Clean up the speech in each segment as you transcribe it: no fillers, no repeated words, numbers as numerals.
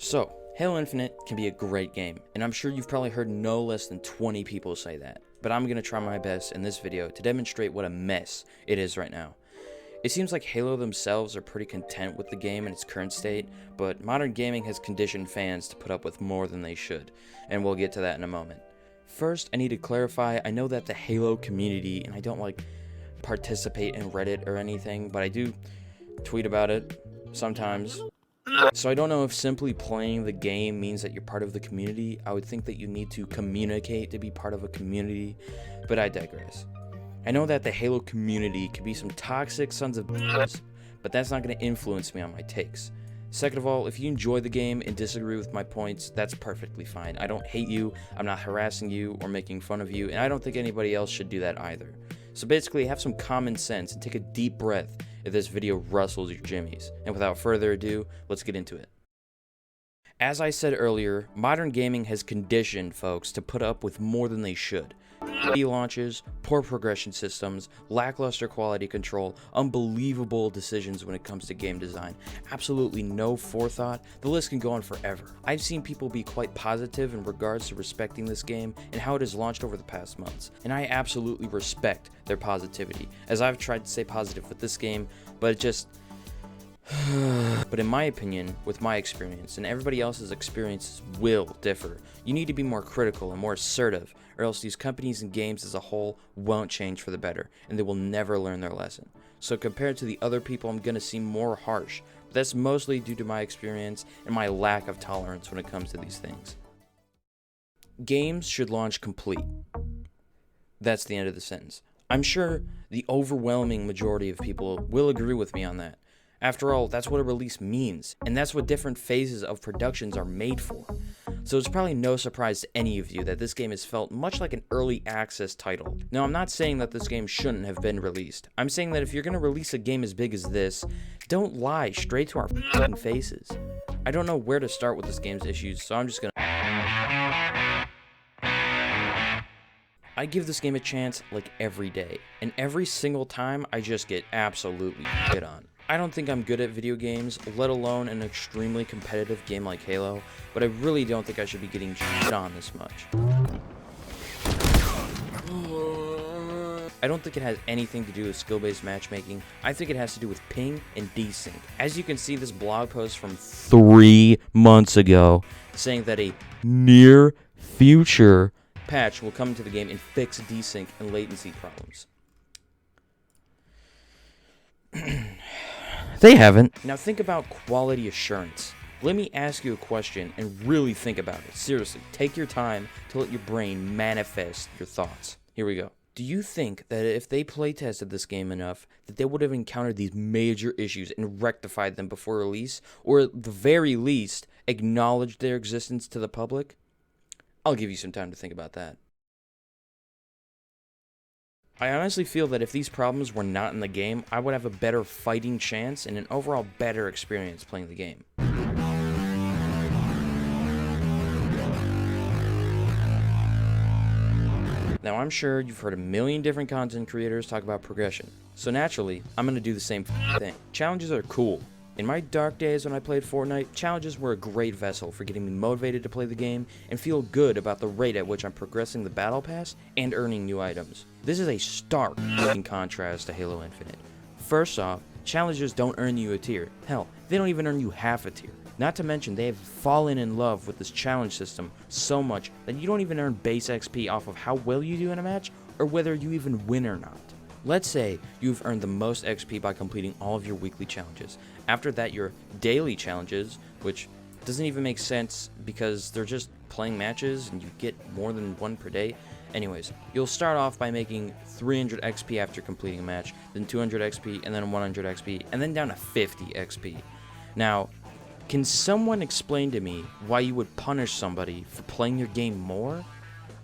So, Halo Infinite can be a great game, and I'm sure you've probably heard no less than 20 people say that, but I'm going to try my best in this video to demonstrate what a mess it is right now. It seems like Halo themselves are pretty content with the game in its current state, but modern gaming has conditioned fans to put up with more than they should, and we'll get to that in a moment. First, I need to clarify, I know that the Halo community, and I don't participate in Reddit or anything, but I do tweet about it sometimes. So I don't know if simply playing the game means that you're part of the community. I would think that you need to communicate to be part of a community, but I digress. I know that the Halo community can be some toxic sons of bitches, but that's not going to influence me on my takes. Second of all, if you enjoy the game and disagree with my points, that's perfectly fine. I don't hate you, I'm not harassing you or making fun of you, and I don't think anybody else should do that either. So basically, have some common sense and take a deep breath if this video rustles your jimmies. And without further ado, let's get into it. As I said earlier, modern gaming has conditioned folks to put up with more than they should. Launches, poor progression systems, lackluster quality control, unbelievable decisions when it comes to game design, absolutely no forethought, the list can go on forever. I've seen people be quite positive in regards to respecting this game and how it has launched over the past months, and I absolutely respect their positivity, as I've tried to stay positive with this game, but it just... But in my opinion, with my experience, and everybody else's experiences will differ, you need to be more critical and more assertive, or else these companies and games as a whole won't change for the better, and they will never learn their lesson. So compared to the other people, I'm going to seem more harsh, but that's mostly due to my experience and my lack of tolerance when it comes to these things. Games should launch complete. That's the end of the sentence. I'm sure the overwhelming majority of people will agree with me on that. After all, that's what a release means, and that's what different phases of productions are made for. So it's probably no surprise to any of you that this game has felt much like an early access title. Now, I'm not saying that this game shouldn't have been released. I'm saying that if you're going to release a game as big as this, don't lie straight to our f***ing faces. I don't know where to start with this game's issues, so I'm just gonna... I give this game a chance like every day, and every single time I just get absolutely shit on. I don't think I'm good at video games, let alone an extremely competitive game like Halo, but I really don't think I should be getting shit on this much. I don't think it has anything to do with skill-based matchmaking. I think it has to do with ping and desync. As you can see, this blog post from 3 months ago saying that a near future patch will come to the game and fix desync and latency problems. They haven't. Now think about quality assurance. Let me ask you a question and really think about it. Seriously, take your time to let your brain manifest your thoughts. Here we go. Do you think that if they playtested this game enough, that they would have encountered these major issues and rectified them before release? Or at the very least, acknowledged their existence to the public? I'll give you some time to think about that. I honestly feel that if these problems were not in the game, I would have a better fighting chance and an overall better experience playing the game. Now, I'm sure you've heard a million different content creators talk about progression, so naturally, I'm going to do the same thing. Challenges are cool. In my dark days when I played Fortnite, challenges were a great vessel for getting me motivated to play the game and feel good about the rate at which I'm progressing the battle pass and earning new items. This is a stark contrast to Halo Infinite. First off, challenges don't earn you a tier. Hell, they don't even earn you half a tier. Not to mention, they have fallen in love with this challenge system so much that you don't even earn base XP off of how well you do in a match or whether you even win or not. Let's say you've earned the most XP by completing all of your weekly challenges. After that, your daily challenges, which doesn't even make sense because they're just playing matches and you get more than one per day. Anyways, you'll start off by making 300 XP after completing a match, then 200 XP, and then 100 XP, and then down to 50 XP. Now, can someone explain to me why you would punish somebody for playing your game more?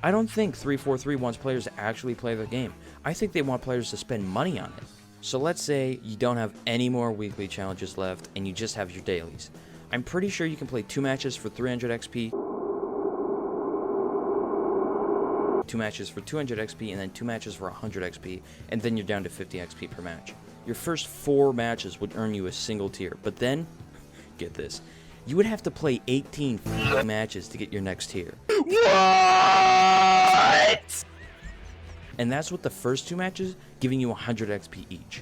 I don't think 343 wants players to actually play their game. I think they want players to spend money on it. So let's say you don't have any more weekly challenges left and you just have your dailies. I'm pretty sure you can play 2 matches for 300 XP, 2 matches for 200 XP, and then 2 matches for 100 XP, and then you're down to 50 XP per match. Your first 4 matches would earn you a single tier, but then, get this, you would have to play 18 matches to get your next tier. What? And that's with the first 2 matches giving you 100 XP each.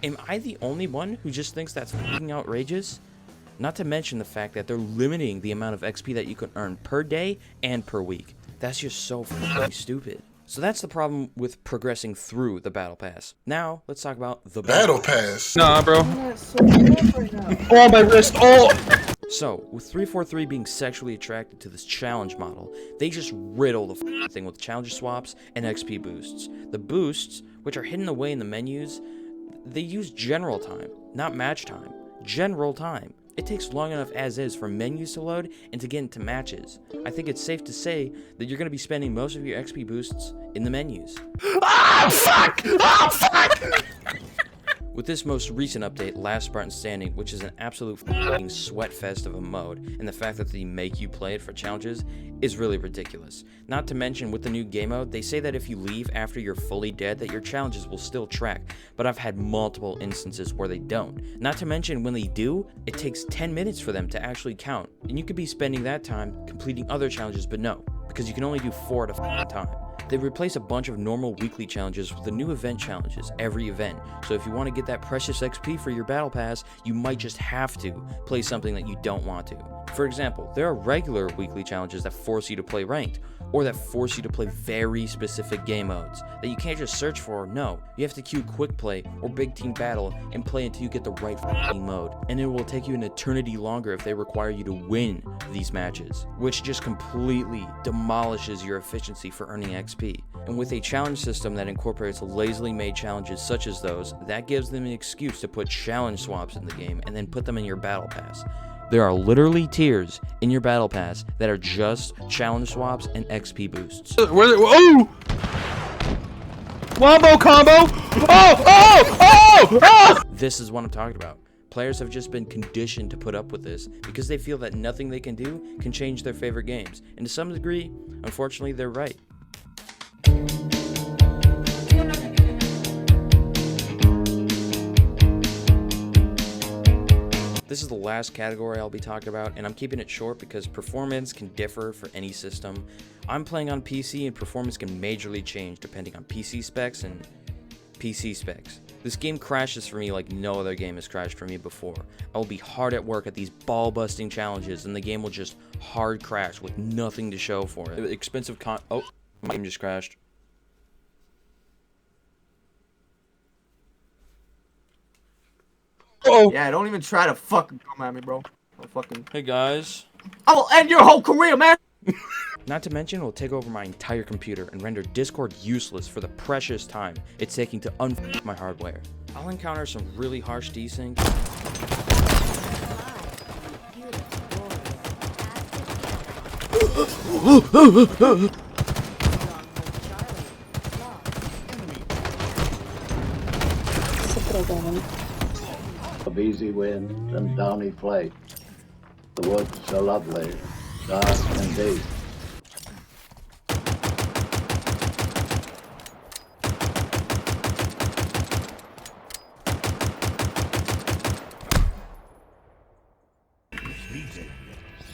Am I the only one who just thinks that's fucking outrageous? Not to mention the fact that they're limiting the amount of XP that you can earn per day and per week. That's just so fucking stupid. So that's the problem with progressing through the Battle Pass. Now, let's talk about the Battle Pass. Nah, bro. Oh, my wrist. Oh. So, with 343 being sexually attracted to this challenge model, they just riddle the thing with challenge swaps and XP boosts. The boosts, which are hidden away in the menus, they use general time, not match time. General time. It takes long enough as is for menus to load and to get into matches. I think it's safe to say that you're going to be spending most of your XP boosts in the menus. Oh, fuck! Oh, fuck! With this most recent update, Last Spartan Standing, which is an absolute fucking sweat fest of a mode, and the fact that they make you play it for challenges is really ridiculous. Not to mention, with the new game mode, they say that if you leave after you're fully dead, that your challenges will still track, but I've had multiple instances where they don't. Not to mention, when they do, it takes 10 minutes for them to actually count, and you could be spending that time completing other challenges, but no, because you can only do 4 at a time. They replace a bunch of normal weekly challenges with the new event challenges every event, so if you want to get that precious XP for your battle pass, you might just have to play something that you don't want to. For example, there are regular weekly challenges that force you to play ranked, or that force you to play very specific game modes that you can't just search for. No, you have to queue quick play or big team battle and play until you get the right fucking mode, and it will take you an eternity longer if they require you to win these matches, which just completely demolishes your efficiency for earning XP. And with a challenge system that incorporates lazily made challenges such as those, that gives them an excuse to put challenge swaps in the game and then put them in your battle pass. There are literally tiers in your battle pass that are just challenge swaps and XP boosts. Oh! Wombo combo! Oh! This is what I'm talking about. Players have just been conditioned to put up with this because they feel that nothing they can do can change their favorite games. And to some degree, unfortunately, they're right. This is the last category I'll be talking about, and I'm keeping it short because performance can differ for any system. I'm playing on PC, and performance can majorly change depending on PC specs and PC specs. This game crashes for me like no other game has crashed for me before. I will be hard at work at these ball-busting challenges, and the game will just hard crash with nothing to show for it. Expensive oh, my game just crashed. Oh! Yeah, don't even try to fucking come at me, bro. I'll fucking... Hey guys. I will end your whole career, man! Not to mention, it will take over my entire computer and render Discord useless for the precious time it's taking to unfuck my hardware. I'll encounter some really harsh desync. Of easy wind and downy flake. The woods are lovely, dark and deep.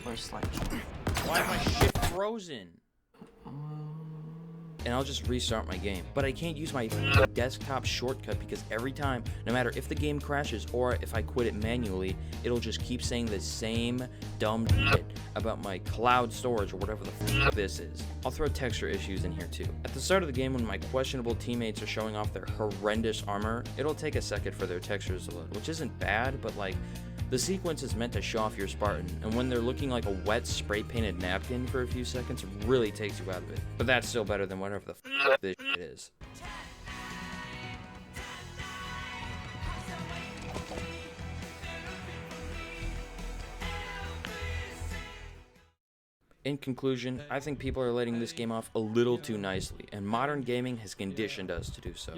Why is my shit frozen? And I'll just restart my game. But I can't use my desktop shortcut because every time, no matter if the game crashes or if I quit it manually, it'll just keep saying the same dumb shit about my cloud storage or whatever the f this is. I'll throw texture issues in here too. At the start of the game, when my questionable teammates are showing off their horrendous armor, it'll take a second for their textures to load, which isn't bad, but like, the sequence is meant to show off your Spartan, and when they're looking like a wet spray-painted napkin for a few seconds, it really takes you out of it. But that's still better than whatever the f this shit is. In conclusion, I think people are letting this game off a little too nicely, and modern gaming has conditioned us to do so.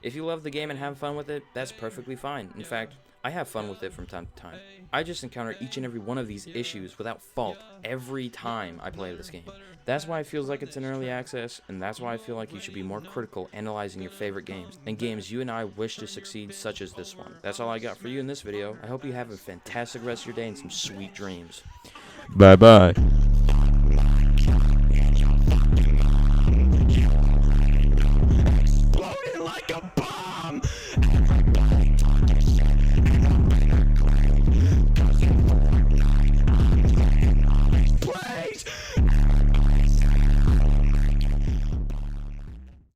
If you love the game and have fun with it, that's perfectly fine. In fact, I have fun with it from time to time. I just encounter each and every one of these issues without fault every time I play this game. That's why it feels like it's in early access, and that's why I feel like you should be more critical analyzing your favorite games, and games you and I wish to succeed such as this one. That's all I got for you in this video. I hope you have a fantastic rest of your day and some sweet dreams. Bye bye.